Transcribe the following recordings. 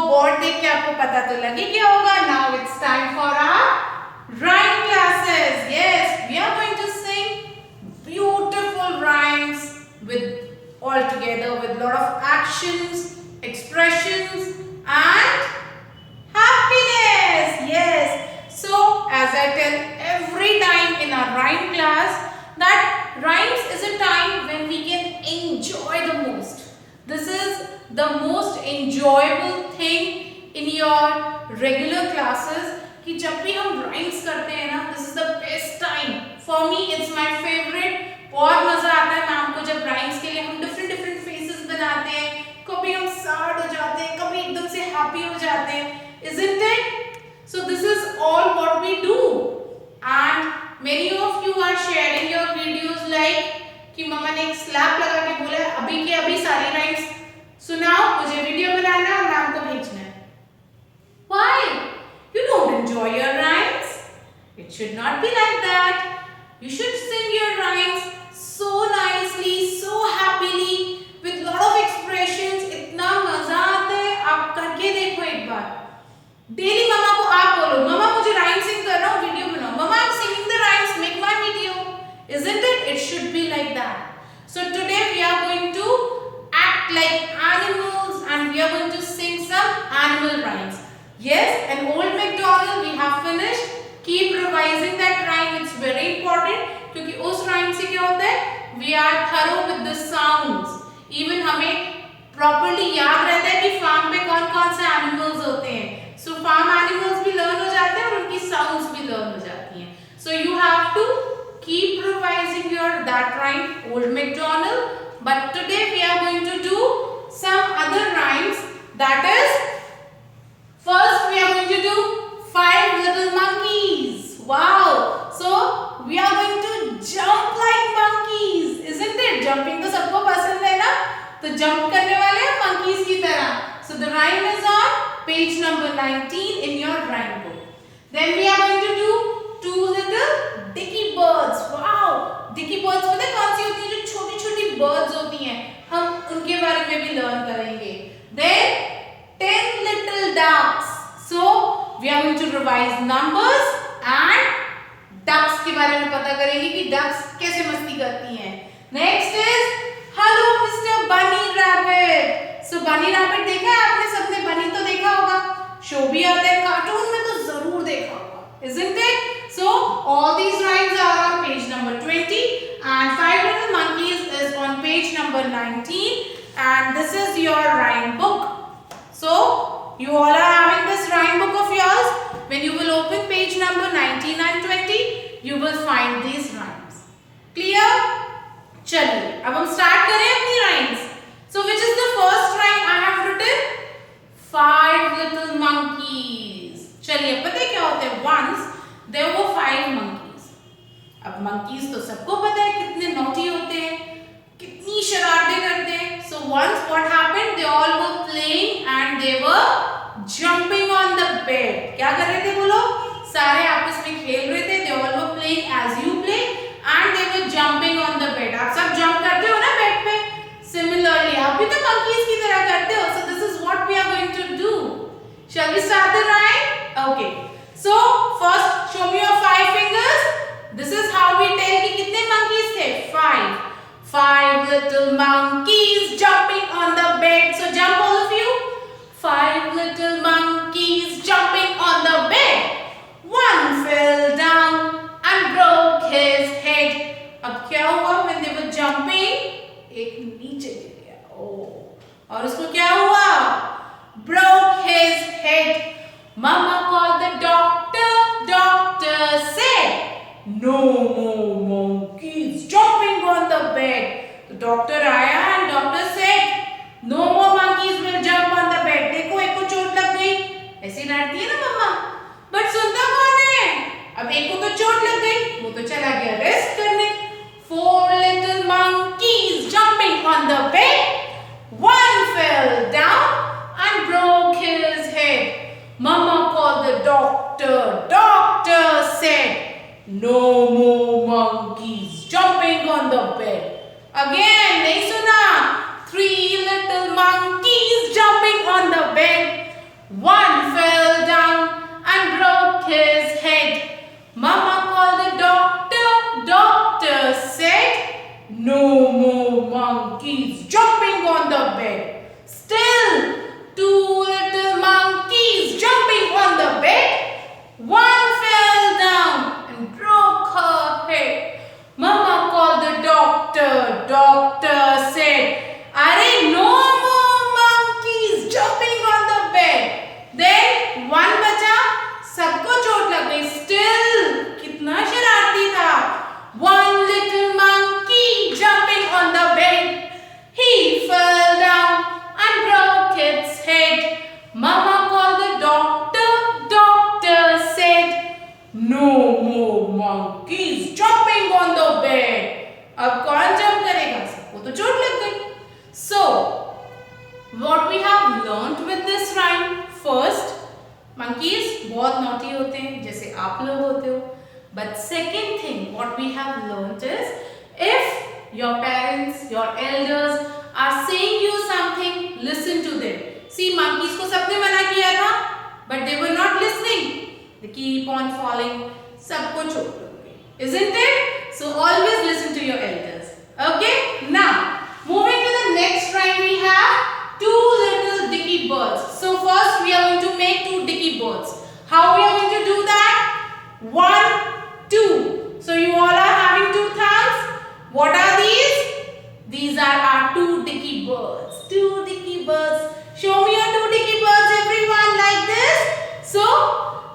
Board देख के आपको पता तो लग ही गया होगा. Now it's time for our rhyme classes. Yes, we are going to sing beautiful rhymes with all together with lot of actions, expressions and happiness. Yes. So as I tell every time in our rhyme class that rhymes is a time when we can enjoy the most. This is the most enjoyable thing in your regular classes कि जब भी हम rhymes करते हैं ना, this is the best time. For me it's my favorite. बहुत मजा आता है मैम को जब rhymes के लिए हम different faces बनाते हैं. कभी हम sad हो जाते हैं, कभी एकदम से happy हो जाते हैं, isn't it? So this is all what we do. And many of you are sharing your videos like कि मम्मा ने एक स्लैप लगा के बोला है अभी के अभी सारी राइम्स सुनाओ, मुझे वीडियो बनाना है और मैम को भेजना है. Why? You don't enjoy your rhymes? It should not be like that. You should sing your rhymes so nicely, so happily, with lot of expressions. इतना मजा आता है, आप करके देखो एक बार. डेली मम्मा को आप बोलो मम्मा मुझे राइम सिंग कर रहा हूँ, वीडियो बनाओ. मम्मा I'm singing the rhymes, make my video. Isn't it? It should be like that. So today we are going to act like animals and we are going to sing some animal rhymes. Yes, and Old MacDonald we have finished. Keep revising that rhyme. It's very important क्योंकि उस rhyme से क्या होता है? We are thorough with the sounds. Even हमें properly याद रहता है कि farm पे कौन-कौन से animals होते हैं. So farm animals भी learn हो जाते हैं और उनकी sounds भी learn हो जाती हैं. So you have to keep revising your that rhyme Old MacDonald. But today we are going to do some other rhymes. That is, first we are going to do 5 little monkeys. Wow! So we are going to jump like monkeys, isn't it? Jumping तो सबको पसंद है ना? तो jump करने वाले हैं monkeys की तरह. So the rhyme is on page number 19 in your rhyme book. Then we are going to do 2 little dicky birds. Wow! Dicky birds पता है कौन सी होती हैं? जो छोटी-छोटी birds होती हैं. हम उनके बारे में भी learn करेंगे. Then 10 little ducks. So we are going to revise numbers and ducks के बारे में पता करेंगे कि ducks कैसे मस्ती करती हैं. Next is Hello Mr. Bunny Rabbit. So Bunny Rabbit देखा है आपने सबने? Bunny तो देखा होगा. शो भी आता है, कार्टून में तो जरूर देखा होगा, isn't it? So all these rhymes are on page number 20 and 5 little monkeys is on page number 19 and this is your rhyme book. So you all are having this rhyme book of yours. When you will open page number 19 and 20, you will find these rhymes. Clear? चलिए अब हम start करें अपनी rhymes. So which is the first rhyme I have written? 5 little monkeys. चलिए पता है क्या होता है? Once there were 5 monkeys. अब monkeys तो सबको पता है कितने naughty होते हैं, कितनी शरारतें करते हैं. So once what happened? They all were playing and they were jumping on the bed. क्या कर रहे थे वो लोग? सारे आपस में खेल रहे थे. They all were playing as you play and they were jumping on the bed. आप सब jump करते हो ना bed पे? Similarly, आप भी तो monkeys की तरह करते हो. So this is what we are going to do. Shall we start the rhyme? Okay. So first show me your 5 fingers. This is how we tell कि कितने monkeys थे? 5. 5 little monkeys jumping on the bed. So jump all of you. 5 little monkeys jumping on the bed. One fell down and broke his head. अब क्या हुआ when they were jumping? एक नीचे गिर गया. Oh. और उसको क्या हुआ? Broke his head. Mama called the doctor. Doctor said, no more monkeys jumping on the bed. The doctor आया and doctor said, no more monkeys will jump on the bed. देखो एक को चोट लग गई. ऐसी डांटती है ना मम्मा. But सुनता कौन है? अब एक को तो चोट लग गई, वो तो चला गया रेस्ट करने. 4 little monkeys jumping on the bed. One fell down and broke his head. Mama called the doctor. Doctor said, no more monkeys jumping on the bed. Again, नहीं सुन no more monkeys jumping on the bed. अब कौन jump करेगा? सबको तो चोट लग गई. So what we have learnt with this rhyme? First, monkeys बहुत naughty होते हैं जैसे आप लोग होते हो. But second thing what we have learnt is, if your parents, your elders are saying you something, listen to them. See, monkeys को सबने मना किया था, but they were not listening. They keep on falling. सबको चोट लग गई. Isn't it? So always listen to your elders. Okay? Now, moving to the next rhyme, we have two little dicky birds. So first we are going to make two dicky birds. How we are going to do that? 1, 2. So you all are having two thumbs. What are these? These are our two dicky birds. Two dicky birds. Show me your two dicky birds, everyone, like this. So,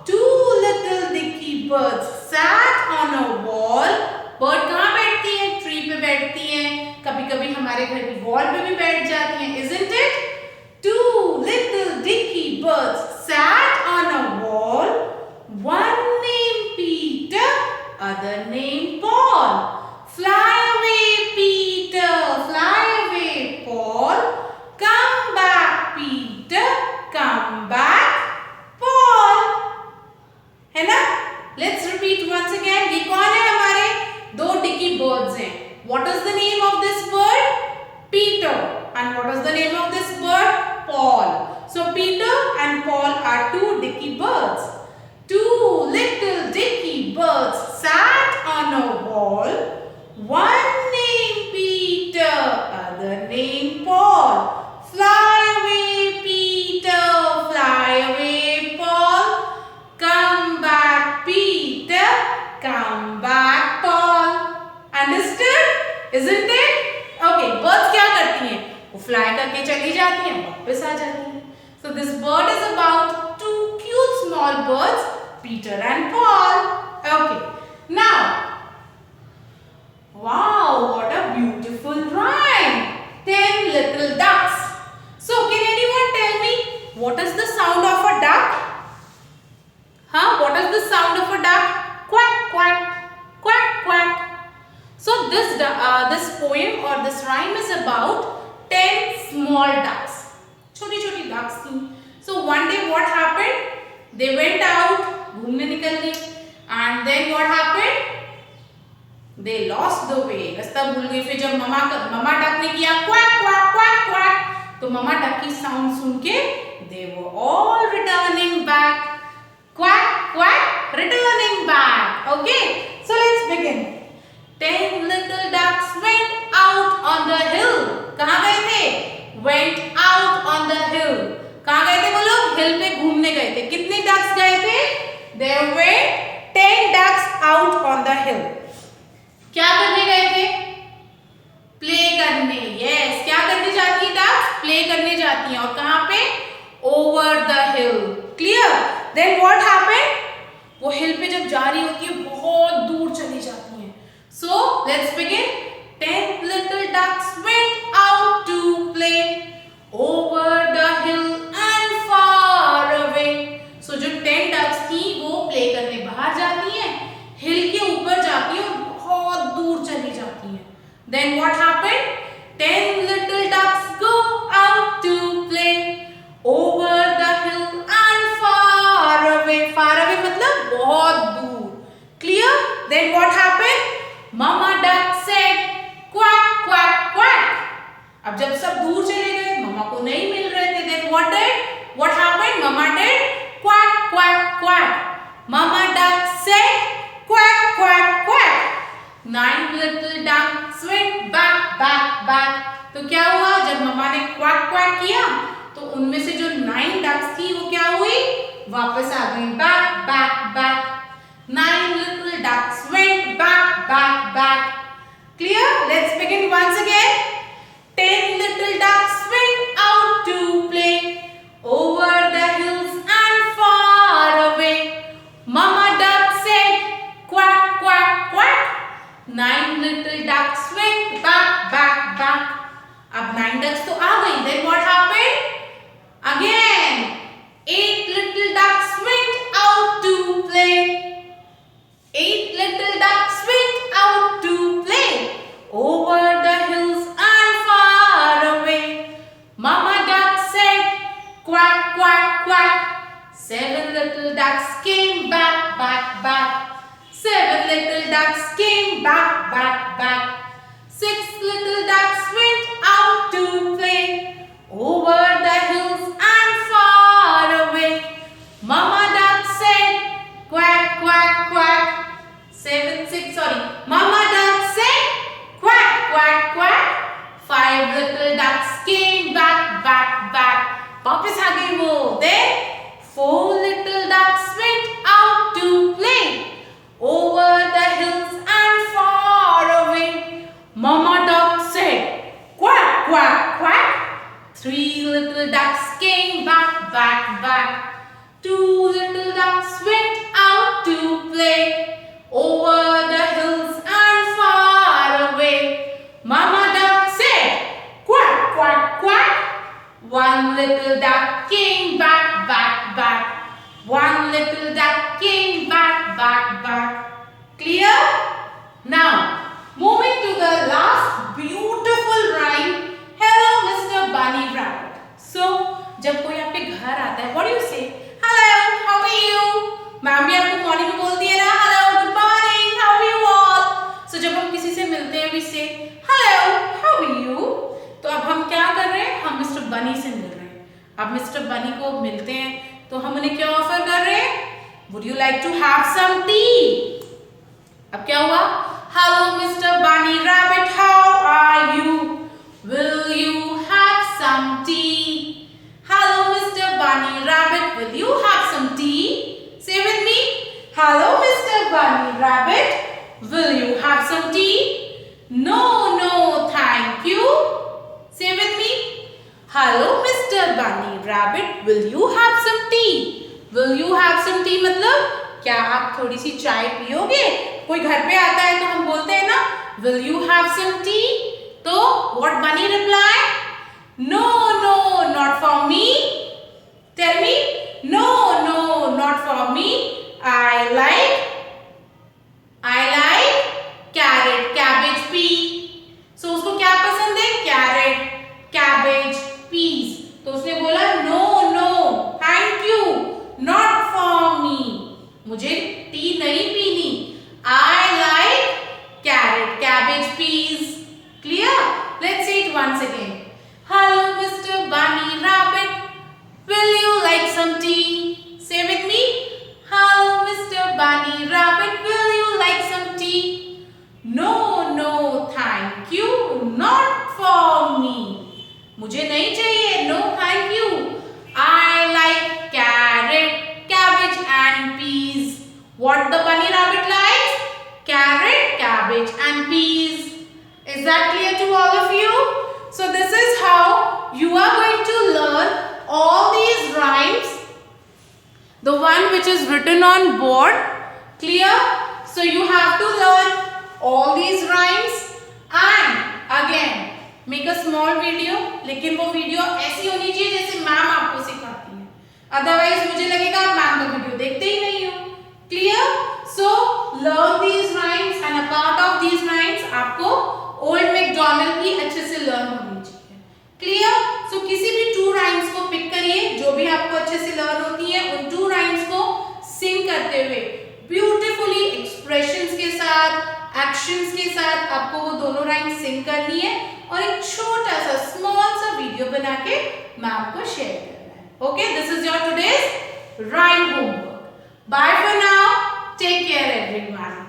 two little dicky birds sat on a wall. Bird कहाँ बैठती है? Tree पे बैठती हैं. कभी कभी हमारे घर की वॉल पे भी बैठ जाती हैं. Isn't it? Two little dicky birds sat on a wall. One named Peter, other named Paul. Fly away, Peter. Fly away, Paul. Come back, Peter. Come back, Paul. है ना? Let's repeat once again. ये कौन है हमारे? दो dicky birds हैं. What is the name of this bird? Peter. And what is the name of this bird? Paul. So Peter and Paul are two dicky birds. Two little dicky birds sat on a wall. One named Peter, other named Paul. Fly away, Peter. Fly away, Paul. Come back, Peter. Come back, Paul. Understood? Isn't it? Okay, birds क्या करती हैं? वो fly करके चली जाती हैं, वापस आ जाती हैं. So this bird is about two cute small birds, Peter and Paul. Okay. Now, wow, what a beautiful rhyme. 10 little ducks. So can anyone tell me what is the sound of a duck? Huh? What is the sound of a duck? Quack, quack, quack, quack. So this poem or this rhyme is about 10 small ducks. छोटी-छोटी ducks थी. So one day what happened? They went out, घूमने निकल गई. And then what happened? They lost the way. रास्ता भूल गई. फिर जब ममा डक ने किया quack, quack, quack, quack, तो ममा डक की साउंड सुन के they were all returning back. Quack, quack, returning back. Okay, so let's begin. 10 little ducks went out on the hill. कहाँ गए थे? Went out on the hill. कहाँ गए थे वो लोग? हिल पे घूमने गए थे. कितने ducks गए थे? There were 10 ducks out on the hill. क्या करने गए थे? प्ले करने. Yes, क्या करने जाती है ducks? प्ले करने जाती हैं. और कहाँ पे? Over the hill. Clear? Then what happened? वो हिल पे जब जा रही होती है बहुत दूर चली जाती हैं. So let's begin. 10 little ducks went out to play over the hill and far away. So जो 10 ducks थी वो प्ले करने बाहर जाती हैं, हिल के ऊपर जाती हैं और बहुत दूर चली जाती हैं. Then what happened? 10 little ducks go out to play over the hill and far away. Far away मतलब बहुत दूर. Clear? Then what happened? Mama duck said quack quack quack. अब जब सब दूर चले गए, मम्मा को नहीं मिल रहे थे. Then what happened? Mama did quack quack quack. Mama duck said quack quack quack. 9 little ducks went back back back. तो क्या हुआ? जब मम्मा ने quack quack किया तो उनमें से जो 9 ducks थी वो क्या हुई? वापस आ गई. Back back back. 9 little ducks went back back back. Clear? Let's begin once again. 10 little ducks went out to play over the hills and far away. Mama duck said quack quack quack. 9 little ducks went back back back. अब 9 ducks तो आ गई. Then what happened? Again 8 little ducks went out to play. ducks came back, back, back. 7 little ducks came back, back, back. 6 little ducks went out to play over the hills and far away. Mama duck said, quack, quack, quack. Mama duck said, quack, quack, quack. 5 little ducks came back, back, back. वापस आ गई वो. Then 4 little ducks went out to play over the hills and far away. Mama duck said, quack, quack, quack. 3 little ducks came back, back, back. 2 little ducks went out to play over the hills and far away. Mama duck said, quack, quack, quack. 1 little duck came back, back, back. 1 little duck came back, back, back. Clear? Now, moving to the last beautiful rhyme. Hello, Mr. Bunny Rabbit. So, जब कोई आपके घर आता है, what do you say? Hello, how are you? Ma'am भी आपको morning में बोलती है ना, hello, good morning, how are you all? So, जब हम किसी से मिलते हैं, we say, hello, how are you? तो अब हम क्या कर रहे हैं? हम मिस्टर बनी से मिल रहे हैं. अब मिस्टर बनी को मिलते हैं, तो हम उन्हें क्या ऑफर कर रहे हैं? Would you like to have some tea? अब क्या हुआ? Hello, Mr. Bunny Rabbit, how are you? Will you have some tea? Hello, Mr. Bunny Rabbit, will you have some tea? Say with me. Hello, Mr. Bunny Rabbit, will you have some tea? No, no, thank you. Say with me. Hello, Mr. Bunny Rabbit, will you have some tea? Will you have some tea मतलब क्या आप थोड़ी सी चाय पियोगे? कोई घर पे आता है तो हम बोलते हैं ना, will you have some tea? तो what Bunny reply? No, no, not for me. Tell me. No, no, not for me. I like carrot, cabbage, pea. So उसको क्या पसंद है? Carrot, cabbage, peas. तो उसने बोला no, no, thank you, not for me. मुझे T नहीं पीनी. I like carrot, cabbage, peas. Clear? Let's say it once again. Hello, Mr. Bunny Rabbit. Will you like some tea? Say with me. Hello, Mr. Bunny Rabbit. Will you like some tea? No, no, thank you. Not for me. मुझे नहीं चाहिए. No, thank you. I like carrot, cabbage and peas. What the bunny rabbit likes? Carrot, cabbage and peas. Is that clear to all of you? So this is how you are going to learn all these rhymes. The one which is written on board. Clear? So you have to learn all these rhymes and again make a small video. लेकिन वो video ऐसी होनी चाहिए जैसे ma'am आपको सिखाती है. Otherwise मुझे लगेगा आप मैम का वीडियो देखते ही नहीं हो. Clear? So learn these rhymes and a part of these rhymes आपको ओल्ड मैकडॉनल्ड की अच्छे से लर्न होनी चाहिए. क्लियर? सो किसी भी 2 राइम्स को पिक करिए जो भी आपको अच्छे से लर्न होती है. उन 2 राइम्स को सिंग करते हुए ब्यूटीफुली एक्सप्रेशंस के साथ, एक्शंस के साथ आपको वो दोनों राइम्स सिंग करनी है और एक छोटा सा स्मॉल सा वीडियो बना के मैम को शेयर करना है. Okay, this is your today's rhyme homework. Bye for now. Take care everyone.